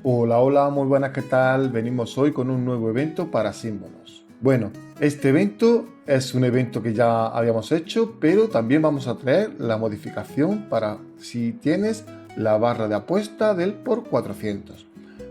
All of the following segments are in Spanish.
Hola, hola, muy buenas, ¿qué tal? Venimos hoy con un nuevo evento para símbolos. Bueno, este evento es un evento que ya habíamos hecho, pero también vamos a traer la modificación para si tienes la barra de apuesta del por 400.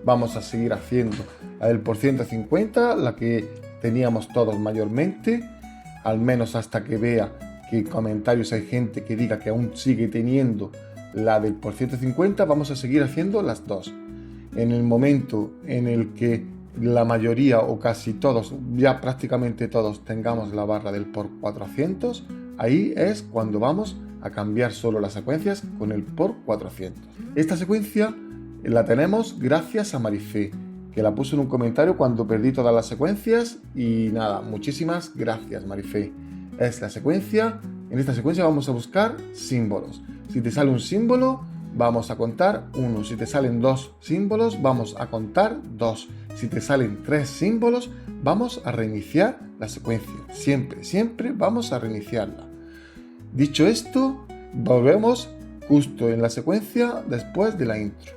Vamos a seguir haciendo la del por 150, la que teníamos todos mayormente, al menos hasta que vea que en comentarios hay gente que diga que aún sigue teniendo la del por 150, vamos a seguir haciendo las dos. En el momento en el que la mayoría o casi todos, ya prácticamente todos, tengamos la barra del por 400, ahí es cuando vamos a cambiar solo las secuencias con el por 400. Esta secuencia la tenemos gracias a Marifé, que la puso en un comentario cuando perdí todas las secuencias y nada, muchísimas gracias Marifé. Es la secuencia, en esta secuencia vamos a buscar símbolos. Si te sale un símbolo, vamos a contar 1. Si te salen 2 símbolos, vamos a contar 2. Si te salen 3 símbolos, vamos a reiniciar la secuencia. Siempre vamos a reiniciarla. Dicho esto, volvemos justo en la secuencia después de la intro.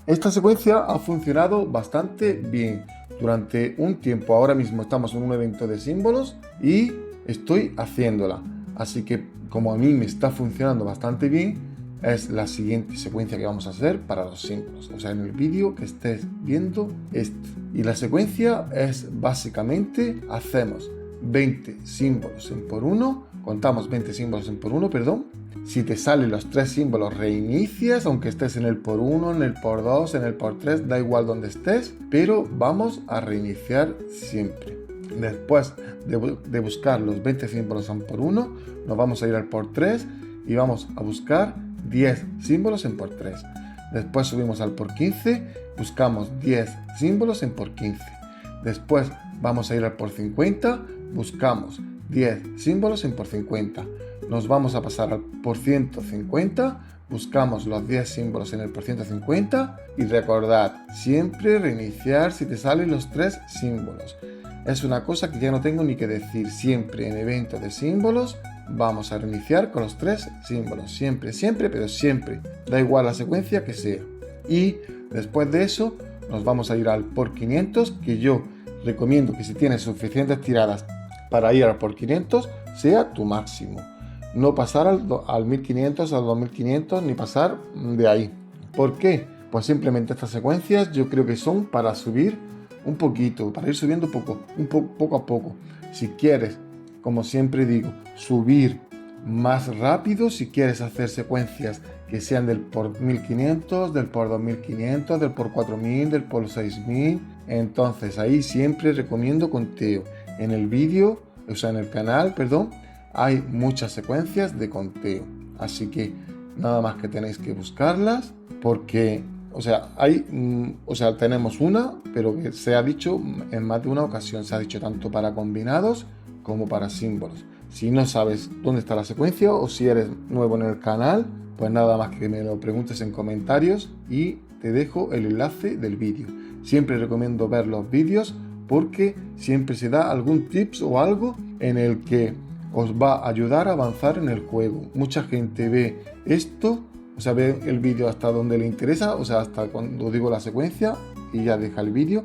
Esta secuencia ha funcionado bastante bien durante un tiempo. Ahora mismo estamos en un evento de símbolos y estoy haciéndola, así que como a mí me está funcionando bastante bien, es la siguiente secuencia que vamos a hacer para los símbolos, o sea, en el vídeo que estés viendo esto. Y la secuencia es básicamente, hacemos 20 símbolos en por 1, contamos 20 símbolos en por 1, perdón. Si te salen los 3 símbolos, reinicias, aunque estés en el por 1, en el por 2, en el por 3, da igual donde estés, pero vamos a reiniciar siempre. Después de buscar los 20 símbolos en por 1, nos vamos a ir al por 3 y vamos a buscar 10 símbolos en por 3. Después subimos al por 15, buscamos 10 símbolos en por 15. Después vamos a ir al por 50, buscamos 10 símbolos en por 50. Nos vamos a pasar al por 150, buscamos los 10 símbolos en el por 150 y recordad, siempre reiniciar si te salen los 3 símbolos. Es una cosa que ya no tengo ni que decir, siempre en eventos de símbolos vamos a reiniciar con los 3 símbolos, siempre, pero siempre, da igual la secuencia que sea. Y después de eso nos vamos a ir al por 500, que yo recomiendo que si tienes suficientes tiradas para ir al por 500, sea tu máximo. No pasar al 1500, al 2500, ni pasar de ahí. ¿Por qué? Pues simplemente estas secuencias yo creo que son para subir un poquito, para ir subiendo poco a poco. Si quieres, como siempre digo, subir más rápido, si quieres hacer secuencias que sean del por 1500, del por 2500, del por 4000, del por 6000, entonces ahí siempre recomiendo conteo. En el vídeo, o sea en el canal, perdón, hay muchas secuencias de conteo, así que nada más que tenéis que buscarlas porque tenemos una, pero que se ha dicho en más de una ocasión, se ha dicho tanto para combinados como para símbolos. Si no sabes dónde está la secuencia o si eres nuevo en el canal, pues nada más que me lo preguntes en comentarios y te dejo el enlace del vídeo. Siempre recomiendo ver los vídeos porque siempre se da algún tips o algo en el que os va a ayudar a avanzar en el juego. Mucha gente ve esto, o sea, ve el vídeo hasta donde le interesa, o sea, hasta cuando digo la secuencia y ya deja el vídeo,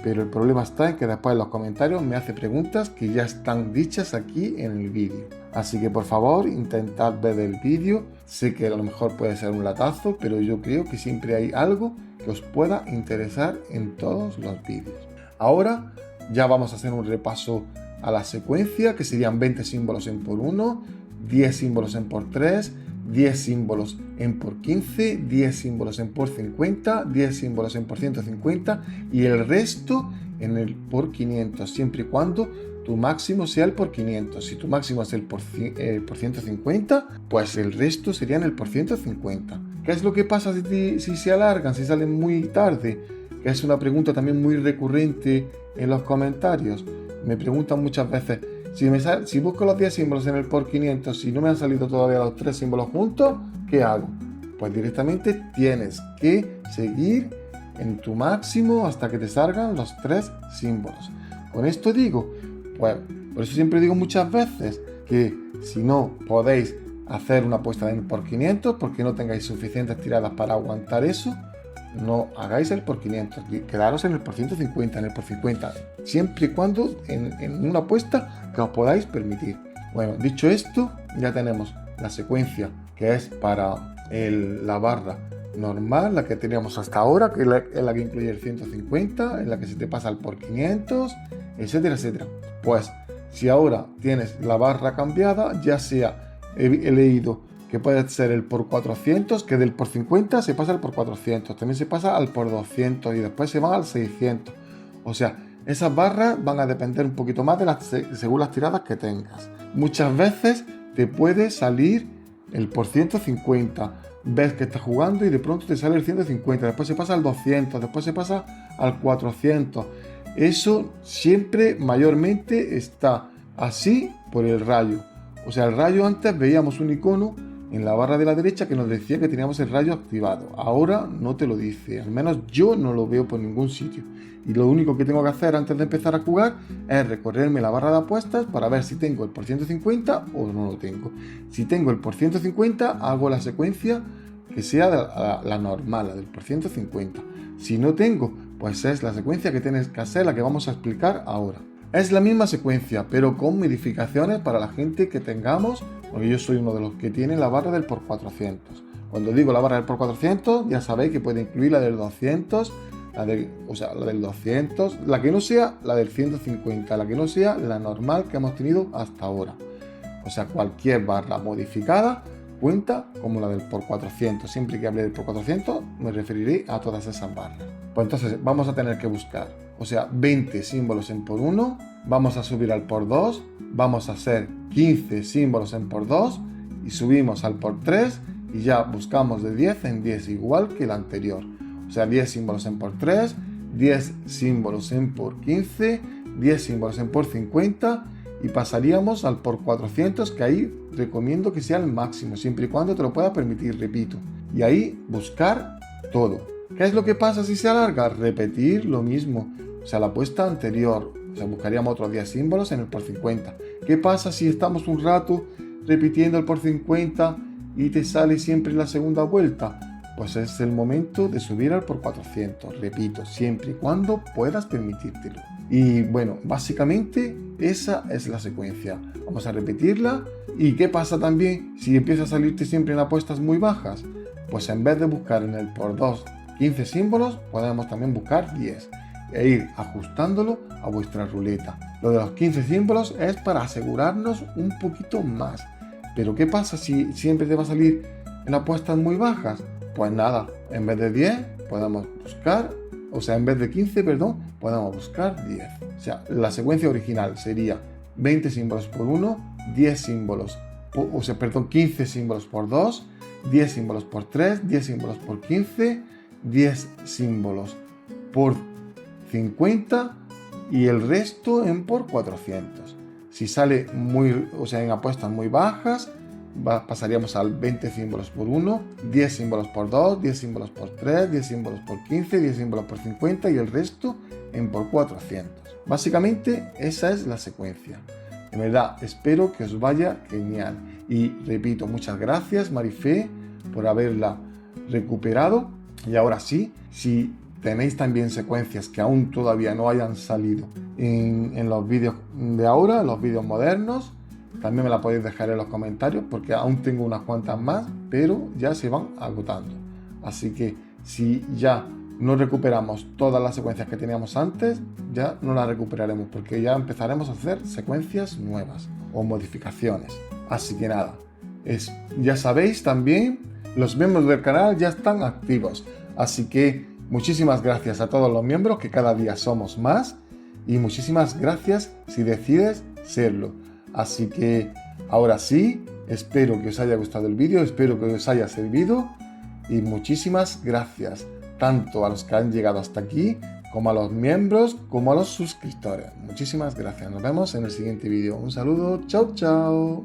pero el problema está en que después en los comentarios me hace preguntas que ya están dichas aquí en el vídeo. Así que por favor, intentad ver el vídeo. Sé que a lo mejor puede ser un latazo, pero yo creo que siempre hay algo que os pueda interesar en todos los vídeos. Ahora ya vamos a hacer un repaso a la secuencia, que serían 20 símbolos en por 1, 10 símbolos en por 3, 10 símbolos en por 15, 10 símbolos en por 50, 10 símbolos en por 150 y el resto en el por 500, siempre y cuando tu máximo sea el por 500. Si tu máximo es el por 150, pues el resto sería en el por 150. ¿Qué es lo que pasa si se alargan, si salen muy tarde? Que es una pregunta también muy recurrente en los comentarios. Me preguntan muchas veces, si busco los 10 símbolos en el por 500, si no me han salido todavía los 3 símbolos juntos, ¿qué hago? Pues directamente tienes que seguir en tu máximo hasta que te salgan los 3 símbolos. Con esto digo, pues por eso siempre digo muchas veces que si no podéis hacer una apuesta de 1000 por 500 porque no tengáis suficientes tiradas para aguantar eso. No hagáis el por 500, quedaros en el por 150, en el por 50, siempre y cuando en una apuesta que os podáis permitir. Bueno, dicho esto, ya tenemos la secuencia que es para la barra normal, la que teníamos hasta ahora, que es la que incluye el 150, en la que se te pasa el por 500, etcétera, etcétera. Pues si ahora tienes la barra cambiada, ya sea he leído que puede ser el por 400, que del por 50 se pasa al por 400, también se pasa al por 200 y después se van al 600. O sea, esas barras van a depender un poquito más según las tiradas que tengas. Muchas veces te puede salir el por 150, ves que estás jugando y de pronto te sale el 150, después se pasa al 200, después se pasa al 400. Eso siempre mayormente está así por el rayo. O sea, el rayo, antes veíamos un icono en la barra de la derecha que nos decía que teníamos el rayo activado. Ahora no te lo dice, al menos yo no lo veo por ningún sitio. Y lo único que tengo que hacer antes de empezar a jugar es recorrerme la barra de apuestas para ver si tengo el por 150 o no lo tengo. Si tengo el por 150, hago la secuencia que sea la normal, la del por 150. Si no tengo, pues es la secuencia que tienes que hacer, la que vamos a explicar ahora. Es la misma secuencia, pero con modificaciones para la gente que tengamos, porque yo soy uno de los que tiene la barra del por 400. Cuando digo la barra del por 400, ya sabéis que puede incluir la del 200, la del 200, la que no sea la del 150, la que no sea la normal que hemos tenido hasta ahora. O sea, cualquier barra modificada cuenta como la del por 400. Siempre que hable del por 400, me referiré a todas esas barras. Pues entonces vamos a tener que buscar, o sea, 20 símbolos en por 1, vamos a subir al por 2, vamos a hacer 15 símbolos en por 2 y subimos al por 3 y ya buscamos de 10 en 10, igual que el anterior. O sea, 10 símbolos en por 3, 10 símbolos en por 15, 10 símbolos en por 50 y pasaríamos al por 400, que ahí recomiendo que sea el máximo, siempre y cuando te lo puedas permitir, repito. Y ahí buscar todo. ¿Qué es lo que pasa si se alarga? Repetir lo mismo, o sea, la apuesta anterior. O sea, buscaríamos otros 10 símbolos en el por 50. ¿Qué pasa si estamos un rato repitiendo el por 50 y te sale siempre la segunda vuelta? Pues es el momento de subir al por 400, repito, siempre y cuando puedas permitírtelo. Y bueno, básicamente esa es la secuencia. Vamos a repetirla. ¿Y qué pasa también si empieza a salirte siempre en apuestas muy bajas? Pues en vez de buscar en el por 2 15 símbolos, podemos también buscar 10 e ir ajustándolo a vuestra ruleta. Lo de los 15 símbolos es para asegurarnos un poquito más. Pero ¿qué pasa si siempre te va a salir en apuestas muy bajas? Pues nada, en vez de 10 podemos buscar, o sea, en vez de 15, perdón, podemos buscar 10. O sea, la secuencia original sería 20 símbolos por 1, 10 símbolos, 15 símbolos por 2, 10 símbolos por 3, 10 símbolos por 15, 10 símbolos por 50 y el resto en por 400. Si sale en apuestas muy bajas, pasaríamos al 20 símbolos por 1, 10 símbolos por 2, 10 símbolos por 3, 10 símbolos por 15, 10 símbolos por 50 y el resto en por 400. Básicamente esa es la secuencia. De verdad, espero que os vaya genial. Y repito, muchas gracias Marifé por haberla recuperado. Y ahora sí, si tenéis también secuencias que aún todavía no hayan salido en los vídeos de ahora, los vídeos modernos, también me la podéis dejar en los comentarios porque aún tengo unas cuantas más, pero ya se van agotando. Así que si ya no recuperamos todas las secuencias que teníamos antes, ya no las recuperaremos porque ya empezaremos a hacer secuencias nuevas o modificaciones. Así que nada, ya sabéis también, los miembros del canal ya están activos. Así que muchísimas gracias a todos los miembros, que cada día somos más. Y muchísimas gracias si decides serlo. Así que ahora sí, espero que os haya gustado el vídeo, espero que os haya servido. Y muchísimas gracias, tanto a los que han llegado hasta aquí, como a los miembros, como a los suscriptores. Muchísimas gracias. Nos vemos en el siguiente vídeo. Un saludo. Chao, chao.